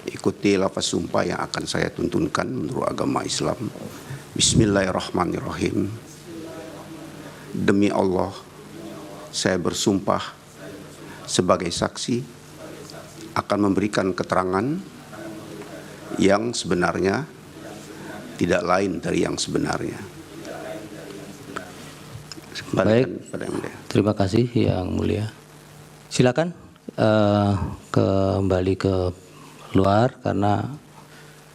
Ikuti lafaz sumpah yang akan saya tuntunkan menurut agama Islam. Bismillahirrahmanirrahim. Demi Allah, saya bersumpah sebagai saksi akan memberikan keterangan yang sebenarnya tidak lain dari yang sebenarnya. Baik, terima kasih Yang Mulia. Silakan kembali ke luar, karena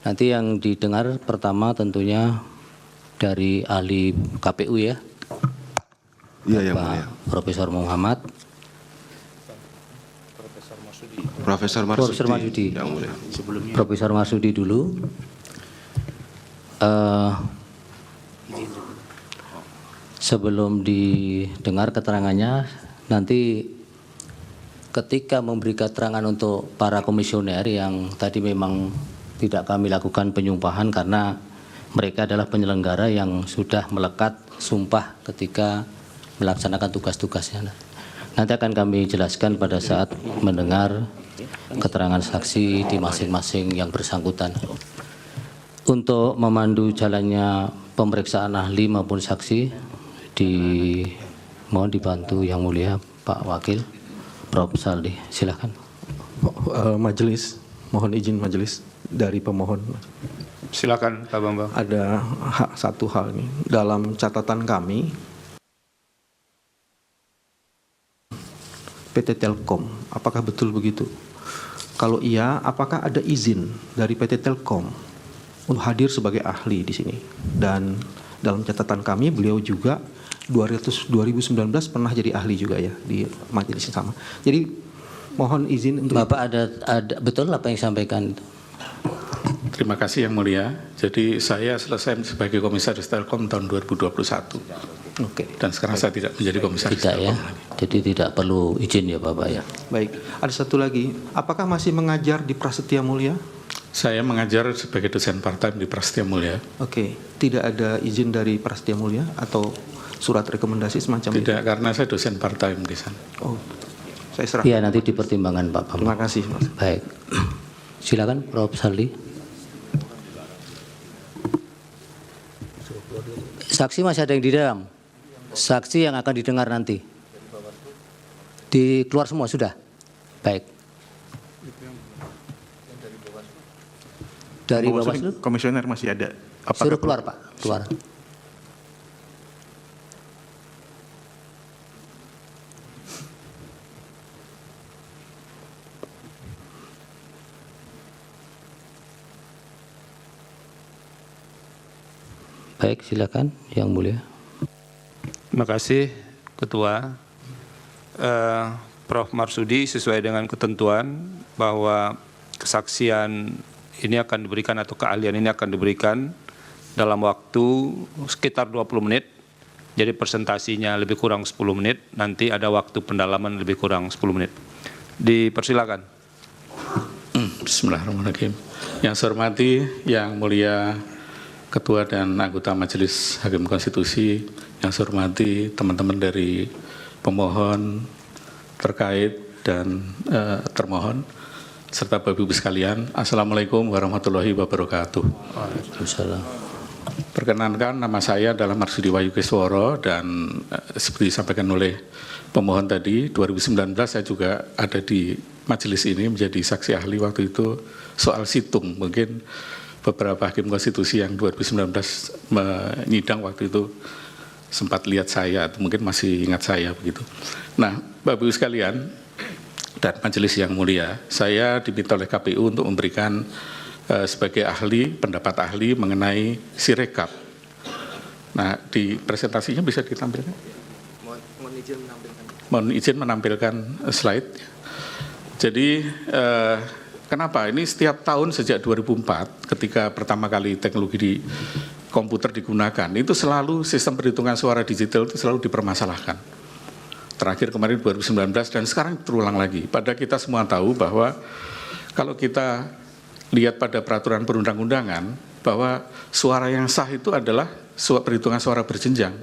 nanti yang didengar pertama tentunya dari ahli KPU ya. Iya, Yang Mulia. Profesor Muhammad. Profesor Marsudi. Yang Mulia. Profesor Marsudi dulu. Sebelum didengar keterangannya, nanti ketika memberi keterangan untuk para komisioner yang tadi memang tidak kami lakukan penyumpahan karena mereka adalah penyelenggara yang sudah melekat sumpah ketika melaksanakan tugas-tugasnya. Nanti akan kami jelaskan pada saat mendengar keterangan saksi di masing-masing yang bersangkutan. Untuk memandu jalannya pemeriksaan ahli maupun saksi, mohon dibantu Yang Mulia Pak Wakil Prof. Saldi, silakan. Majelis, mohon izin majelis dari pemohon. Silakan Pak Bambang. Ada satu hal nih, dalam catatan kami PT Telkom, apakah betul begitu? Kalau iya, apakah ada izin dari PT Telkom untuk hadir sebagai ahli di sini? Dan dalam catatan kami, beliau juga 2019 pernah jadi ahli juga ya di majelis yang sama. Jadi mohon izin untuk Bapak ada betul apa yang disampaikan itu? Terima kasih Yang Mulia. Jadi saya selesai sebagai komisaris Telkom tahun 2021. Oke. Dan sekarang saya tidak menjadi komisaris Tidak Telkom ya. lagi. Jadi tidak perlu izin ya Bapak ya. Baik. Ada satu lagi, apakah masih mengajar di Prasetya Mulia? Saya mengajar sebagai dosen part-time di Prasetya Mulia. Oke. Tidak ada izin dari Prasetya Mulia atau surat rekomendasi semacam itu? Tidak, karena saya dosen part-time di sana. Oh, saya serah. Iya, nanti dipertimbangkan Pak Bambang. Terima kasih, Mas. Baik. Silakan Prof. Saldi. Saksi masih ada yang di dalam. Saksi yang akan didengar nanti. Keluar semua sudah. Baik. Dari Bawaslu? Komisioner masih ada. Suruh keluar Pak, keluar. Baik, silakan Yang Mulia. Terima kasih Ketua. Prof. Marsudi, sesuai dengan ketentuan bahwa kesaksian ini akan diberikan atau keahlian ini akan diberikan dalam waktu sekitar 20 menit. Jadi presentasinya lebih kurang 10 menit, nanti ada waktu pendalaman lebih kurang 10 menit. Dipersilakan. Bismillahirrahmanirrahim. Yang saya hormati, Yang Mulia Ketua dan anggota Majelis Hakim Konstitusi, yang saya hormati teman-teman dari pemohon terkait dan termohon, serta Bapak Ibu sekalian, Assalamualaikum warahmatullahi wabarakatuh. Waalaikumsalam. Perkenankan, nama saya adalah Marsudi Wahyu Kisworo, dan seperti disampaikan oleh pemohon tadi, 2019 saya juga ada di majelis ini menjadi saksi ahli waktu itu soal situng. Mungkin beberapa hakim konstitusi yang 2019 menyidang waktu itu sempat lihat saya, atau mungkin masih ingat saya begitu. Nah, Bapak Ibu sekalian dan majelis yang mulia, saya diminta oleh KPU untuk memberikan sebagai ahli, pendapat ahli mengenai Sirekap. Nah, di presentasinya bisa ditampilkan? Mohon izin menampilkan slide. Jadi, kenapa? Ini setiap tahun sejak 2004, ketika pertama kali teknologi di komputer digunakan, itu selalu sistem perhitungan suara digital itu selalu dipermasalahkan. Terakhir kemarin 2019 dan sekarang terulang lagi. Padahal kita semua tahu bahwa kalau kita lihat pada peraturan perundang-undangan, bahwa suara yang sah itu adalah perhitungan suara berjenjang.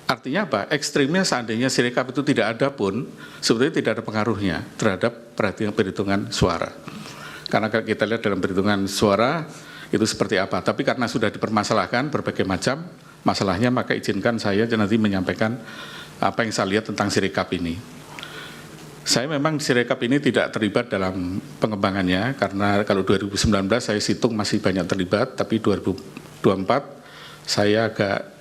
Artinya apa? Ekstrimnya seandainya Sirekap itu tidak ada pun, sebetulnya tidak ada pengaruhnya terhadap perhitungan suara. Karena kita lihat dalam perhitungan suara itu seperti apa. Tapi karena sudah dipermasalahkan berbagai macam masalahnya, maka izinkan saya nanti menyampaikan apa yang saya lihat tentang Sirekap ini. Saya memang Sirekap ini tidak terlibat dalam pengembangannya, karena kalau 2019 saya hitung masih banyak terlibat, tapi 2024 saya agak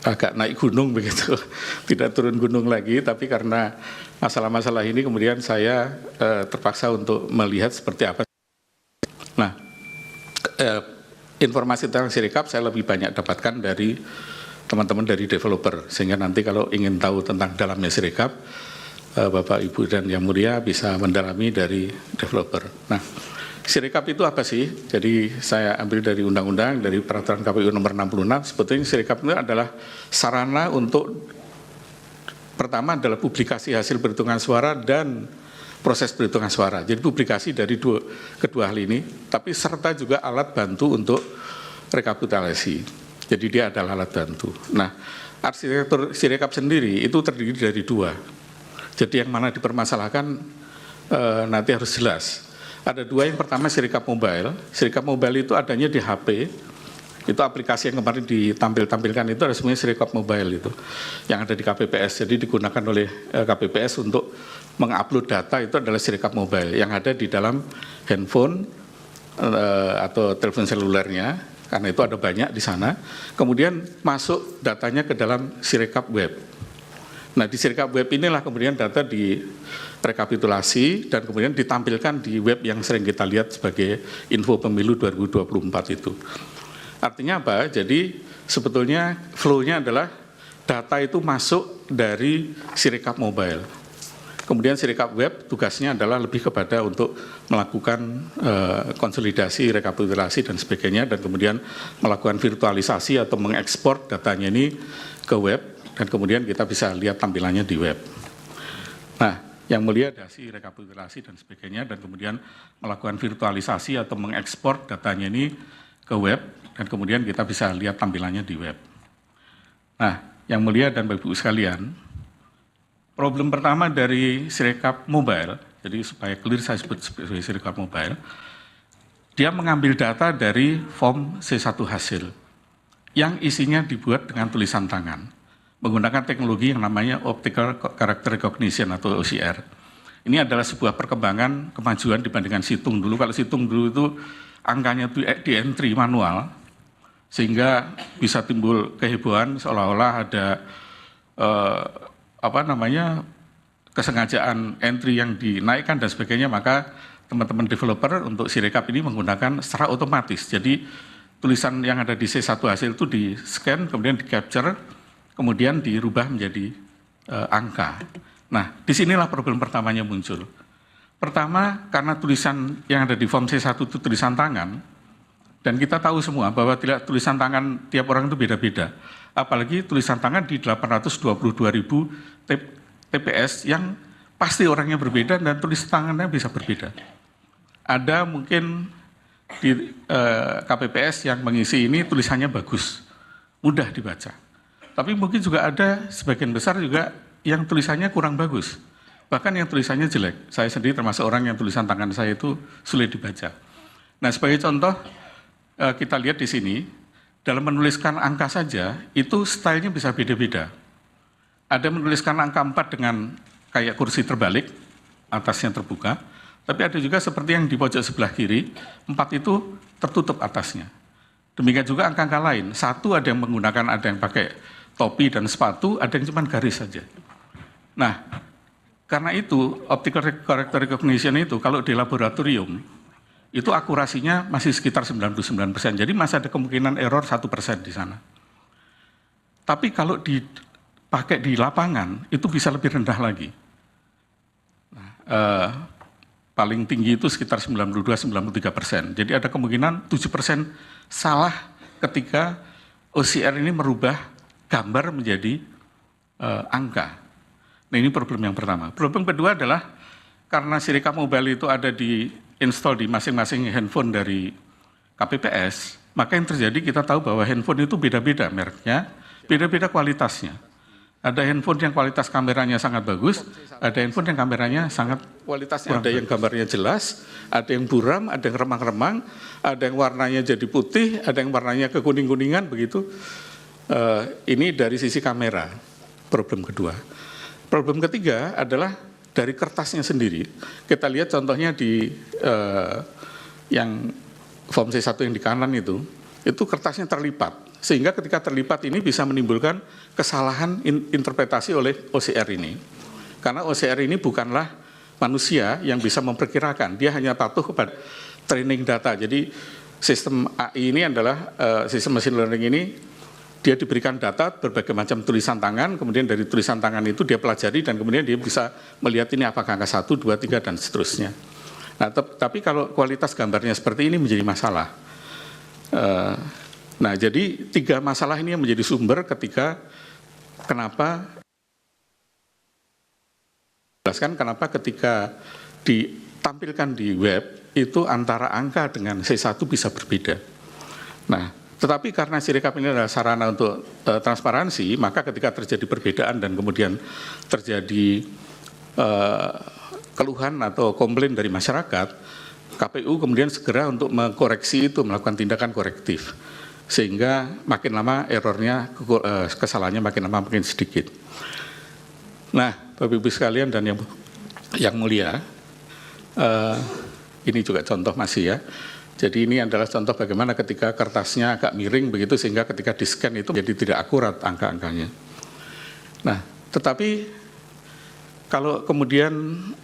agak naik gunung begitu, tidak turun gunung lagi, tapi karena masalah-masalah ini kemudian saya terpaksa untuk melihat seperti apa. Nah, informasi tentang Sirekap saya lebih banyak dapatkan dari teman-teman dari developer, sehingga nanti kalau ingin tahu tentang dalamnya Sirekap, Bapak, Ibu, dan Yang Mulia bisa mendalami dari developer. Nah, Sirekap itu apa sih? Jadi saya ambil dari undang-undang, dari peraturan KPU nomor 66, sebetulnya Sirekap itu adalah sarana untuk, pertama adalah publikasi hasil perhitungan suara dan proses perhitungan suara. Jadi publikasi dari kedua hal ini, tapi serta juga alat bantu untuk rekapitulasi. Jadi dia adalah alat bantu. Nah, arsitektur Sirekap sendiri itu terdiri dari dua. Jadi yang mana dipermasalahkan nanti harus jelas. Ada dua, yang pertama Sirekap Mobile. Sirekap Mobile itu adanya di HP. Itu aplikasi yang kemarin ditampilkan itu ada semuanya Sirekap Mobile itu, yang ada di KPPS. Jadi digunakan oleh KPPS untuk mengupload data, itu adalah Sirekap Mobile yang ada di dalam handphone atau telepon selulernya, karena itu ada banyak di sana. Kemudian masuk datanya ke dalam Sirekap Web. Nah, di Sirekap Web inilah kemudian data direkapitulasi dan kemudian ditampilkan di web yang sering kita lihat sebagai info pemilu 2024 itu. Artinya apa? Jadi sebetulnya flow-nya adalah data itu masuk dari Sirekap Mobile. Kemudian Sirekap Web tugasnya adalah lebih kepada untuk melakukan konsolidasi, rekapitulasi dan sebagainya, dan kemudian melakukan virtualisasi atau mengekspor datanya ini ke web, dan kemudian kita bisa lihat tampilannya di web. Nah, Yang Mulia dasi rekapitulasi dan sebagainya, dan kemudian melakukan virtualisasi atau mengekspor datanya ini ke web, dan kemudian kita bisa lihat tampilannya di web. Nah, Yang Mulia dan Bapak Ibu sekalian, problem pertama dari Sirekap Mobile, jadi supaya clear saya sebut sebagai Sirekap Mobile, dia mengambil data dari form C1 hasil, yang isinya dibuat dengan tulisan tangan, menggunakan teknologi yang namanya Optical Character Recognition atau OCR. Ini adalah sebuah perkembangan kemajuan dibandingkan situng dulu. Kalau situng dulu itu angkanya di entry manual, sehingga bisa timbul kehebohan seolah-olah ada kesengajaan entry yang dinaikkan dan sebagainya. Maka teman-teman developer untuk Sirekap ini menggunakan secara otomatis. Jadi tulisan yang ada di C1 hasil itu di-scan, kemudian di-capture, kemudian dirubah menjadi angka. Nah, disinilah problem pertamanya muncul. Pertama, karena tulisan yang ada di form C1 itu tulisan tangan, dan kita tahu semua bahwa tulisan tangan tiap orang itu beda-beda. Apalagi tulisan tangan di 822.000 TPS yang pasti orangnya berbeda dan tulisan tangannya bisa berbeda. Ada mungkin di KPPS yang mengisi ini tulisannya bagus, mudah dibaca. Tapi mungkin juga ada sebagian besar juga yang tulisannya kurang bagus. Bahkan yang tulisannya jelek. Saya sendiri termasuk orang yang tulisan tangan saya itu sulit dibaca. Nah, sebagai contoh, kita lihat di sini, dalam menuliskan angka saja, itu stylenya bisa beda-beda. Ada menuliskan angka 4 dengan kayak kursi terbalik, atasnya terbuka. Tapi ada juga seperti yang di pojok sebelah kiri, 4 itu tertutup atasnya. Demikian juga angka-angka lain. 1 ada yang menggunakan, ada yang pakai topi dan sepatu, ada yang cuma garis saja. Nah, karena itu optical character recognition itu kalau di laboratorium itu akurasinya masih sekitar 99%. Jadi masih ada kemungkinan error 1% di sana. Tapi kalau dipakai di lapangan itu bisa lebih rendah lagi. Nah, paling tinggi itu sekitar 92-93%. Jadi ada kemungkinan 7% salah ketika OCR ini merubah gambar menjadi angka. Nah, ini problem yang pertama. Problem kedua adalah karena Sirekap Mobile itu ada di install di masing-masing handphone dari KPPS, maka yang terjadi kita tahu bahwa handphone itu beda-beda mereknya, beda-beda kualitasnya. Ada handphone yang kualitas kameranya sangat bagus, ada handphone yang kameranya sangat kualitasnya ada yang gambarnya jelas, ada yang buram, ada yang remang-remang, ada yang warnanya jadi putih, ada yang warnanya kekuning-kuningan begitu. Ini dari sisi kamera, problem kedua. Problem ketiga adalah dari kertasnya sendiri. Kita lihat contohnya di yang form C1 yang di kanan itu kertasnya terlipat. Sehingga ketika terlipat ini bisa menimbulkan kesalahan interpretasi oleh OCR ini. Karena OCR ini bukanlah manusia yang bisa memperkirakan, dia hanya patuh kepada training data. Jadi sistem AI ini adalah, sistem machine learning ini, dia diberikan data berbagai macam tulisan tangan, kemudian dari tulisan tangan itu dia pelajari dan kemudian dia bisa melihat ini apakah angka 1, 2, 3, dan seterusnya. Nah, tapi kalau kualitas gambarnya seperti ini menjadi masalah. Nah, jadi 3 masalah ini yang menjadi sumber ketika kenapa ketika ditampilkan di web itu antara angka dengan C1 bisa berbeda. Nah, tetapi karena Sirekap ini adalah sarana untuk transparansi, maka ketika terjadi perbedaan dan kemudian terjadi keluhan atau komplain dari masyarakat, KPU kemudian segera untuk mengkoreksi itu, melakukan tindakan korektif. Sehingga makin lama errornya, kesalahannya makin lama makin sedikit. Nah, Bapak Ibu sekalian dan yang mulia, ini juga contoh masih ya. Jadi ini adalah contoh bagaimana ketika kertasnya agak miring begitu sehingga ketika di-scan itu jadi tidak akurat angka-angkanya. Nah, tetapi kalau kemudian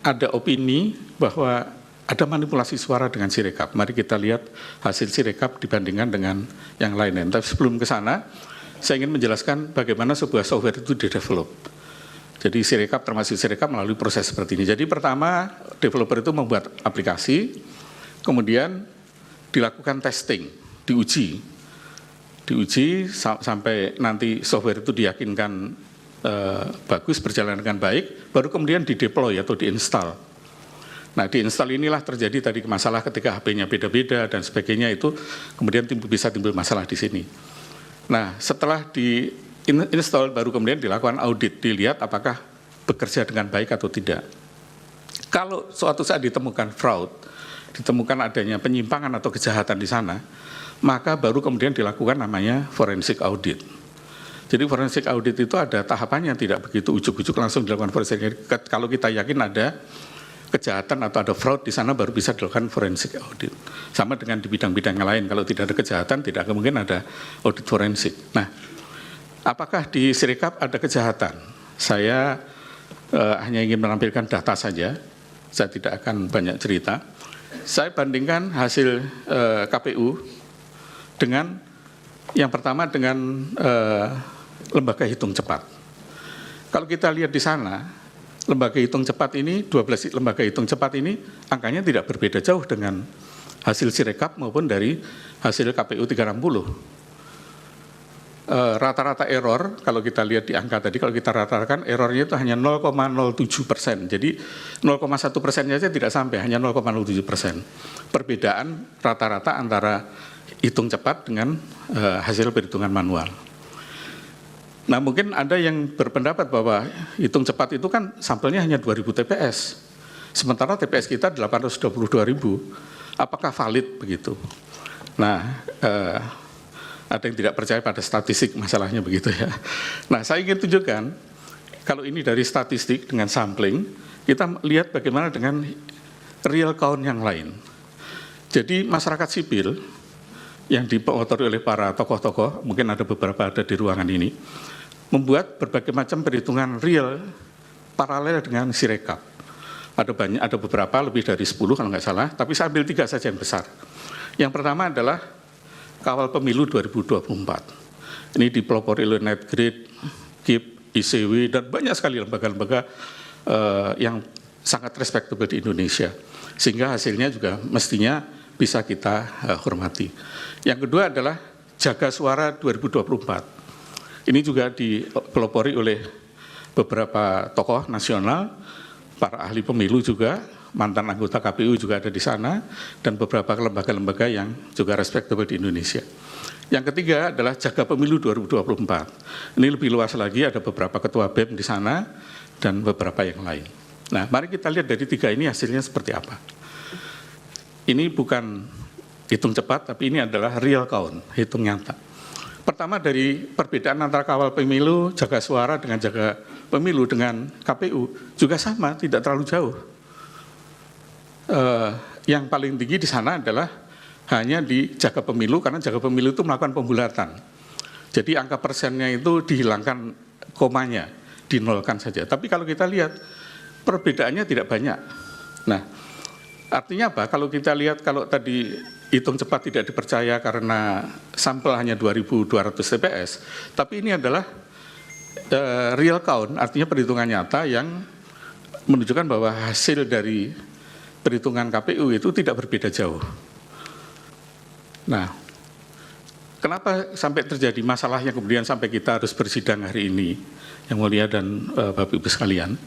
ada opini bahwa ada manipulasi suara dengan Sirekap. Mari kita lihat hasil Sirekap dibandingkan dengan yang lainnya. Tapi sebelum ke sana, saya ingin menjelaskan bagaimana sebuah software itu di-develop. Jadi Sirekap termasuk Sirekap melalui proses seperti ini. Jadi pertama, developer itu membuat aplikasi, kemudian dilakukan testing, diuji sampai nanti software itu diyakinkan bagus, berjalan dengan baik, baru kemudian di-deploy atau di-install. Nah, di-install inilah terjadi tadi masalah ketika HP-nya beda-beda dan sebagainya itu kemudian bisa timbul masalah di sini. Nah, setelah di-install baru kemudian dilakukan audit, dilihat apakah bekerja dengan baik atau tidak. Kalau suatu saat ditemukan fraud, ditemukan adanya penyimpangan atau kejahatan di sana, maka baru kemudian dilakukan namanya forensic audit. Jadi forensic audit itu ada tahapannya, tidak begitu ujuk-ujuk langsung dilakukan forensic audit. Kalau kita yakin ada kejahatan atau ada fraud di sana baru bisa dilakukan forensic audit. Sama dengan di bidang-bidang yang lain, kalau tidak ada kejahatan tidak mungkin ada audit forensik. Nah, apakah di Sirekap ada kejahatan? Saya hanya ingin menampilkan data saja, saya tidak akan banyak cerita. Saya bandingkan hasil KPU dengan yang pertama dengan lembaga hitung cepat. Kalau kita lihat di sana, lembaga hitung cepat ini, 12 lembaga hitung cepat ini, angkanya tidak berbeda jauh dengan hasil Sirekap maupun dari hasil KPU 360. Rata-rata error, kalau kita lihat di angka tadi, kalau kita ratakan errornya itu hanya 0,07%. Jadi 0,1%-nya saja tidak sampai, hanya 0,07%. Perbedaan rata-rata antara hitung cepat dengan hasil perhitungan manual. Nah, mungkin ada yang berpendapat bahwa hitung cepat itu kan sampelnya hanya 2.000 TPS. Sementara TPS kita 822.000. Apakah valid begitu? Nah, ada yang tidak percaya pada statistik, masalahnya begitu ya. Nah, saya ingin tunjukkan, kalau ini dari statistik dengan sampling, kita lihat bagaimana dengan real count yang lain. Jadi masyarakat sipil yang dimotori oleh para tokoh-tokoh, mungkin ada beberapa ada di ruangan ini, membuat berbagai macam perhitungan real paralel dengan Sirekap. Ada beberapa, lebih dari 10 kalau nggak salah, tapi saya ambil 3 saja yang besar. Yang pertama adalah kawal pemilu 2024. Ini dipelopori oleh Netgrid, KIP, ICW, dan banyak sekali lembaga-lembaga yang sangat respectable di Indonesia. Sehingga hasilnya juga mestinya bisa kita hormati. Yang kedua adalah Jaga Suara 2024. Ini juga dipelopori oleh beberapa tokoh nasional, para ahli pemilu juga, mantan anggota KPU juga ada di sana, dan beberapa lembaga-lembaga yang juga respectable di Indonesia. Yang ketiga adalah jaga pemilu 2024. Ini lebih luas lagi, ada beberapa ketua BEM di sana dan beberapa yang lain. Nah, mari kita lihat dari 3 ini hasilnya seperti apa. Ini bukan hitung cepat, tapi ini adalah real count, hitung nyata. Pertama dari perbedaan antara kawal pemilu, jaga suara dengan jaga pemilu dengan KPU juga sama, tidak terlalu jauh. Yang paling tinggi di sana adalah hanya di jaga pemilu, karena jaga pemilu itu melakukan pembulatan. Jadi angka persennya itu dihilangkan komanya, dinolkan saja. Tapi kalau kita lihat, perbedaannya tidak banyak. Nah, artinya apa? Kalau kita lihat, kalau tadi hitung cepat tidak dipercaya karena sampel hanya 2.200 TPS, tapi ini adalah real count, artinya perhitungan nyata yang menunjukkan bahwa hasil dari perhitungan KPU itu tidak berbeda jauh. Nah, kenapa sampai terjadi masalahnya kemudian sampai kita harus bersidang hari ini, Yang Mulia dan Bapak Ibu sekalian?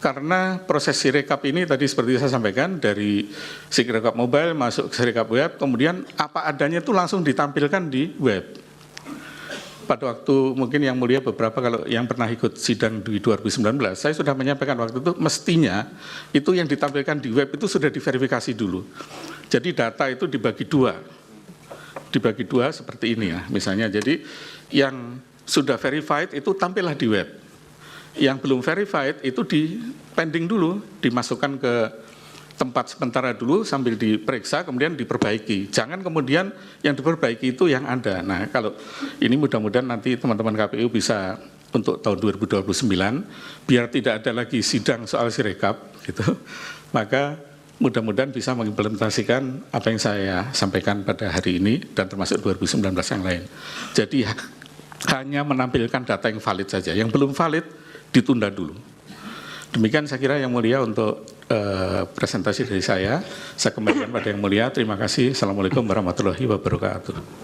Karena proses Sirekap ini tadi seperti saya sampaikan, dari Sirekap mobile masuk ke Sirekap web, kemudian apa adanya itu langsung ditampilkan di web. Pada waktu mungkin Yang Mulia beberapa kalau yang pernah ikut sidang di 2019, saya sudah menyampaikan waktu itu mestinya itu yang ditampilkan di web itu sudah diverifikasi dulu. Jadi data itu dibagi dua seperti ini ya misalnya. Jadi yang sudah verified itu tampillah di web. Yang belum verified itu di pending dulu, dimasukkan ke tempat sementara dulu sambil diperiksa, kemudian diperbaiki. Jangan kemudian yang diperbaiki itu yang ada. Nah, kalau ini mudah-mudahan nanti teman-teman KPU bisa untuk tahun 2029, biar tidak ada lagi sidang soal Sirekap, gitu. Maka mudah-mudahan bisa mengimplementasikan apa yang saya sampaikan pada hari ini dan termasuk 2019 yang lain. Jadi hanya menampilkan data yang valid saja. Yang belum valid ditunda dulu. Demikian saya kira Yang Mulia untuk presentasi dari saya. Saya kembalikan pada Yang Mulia. Terima kasih. Assalamualaikum warahmatullahi wabarakatuh.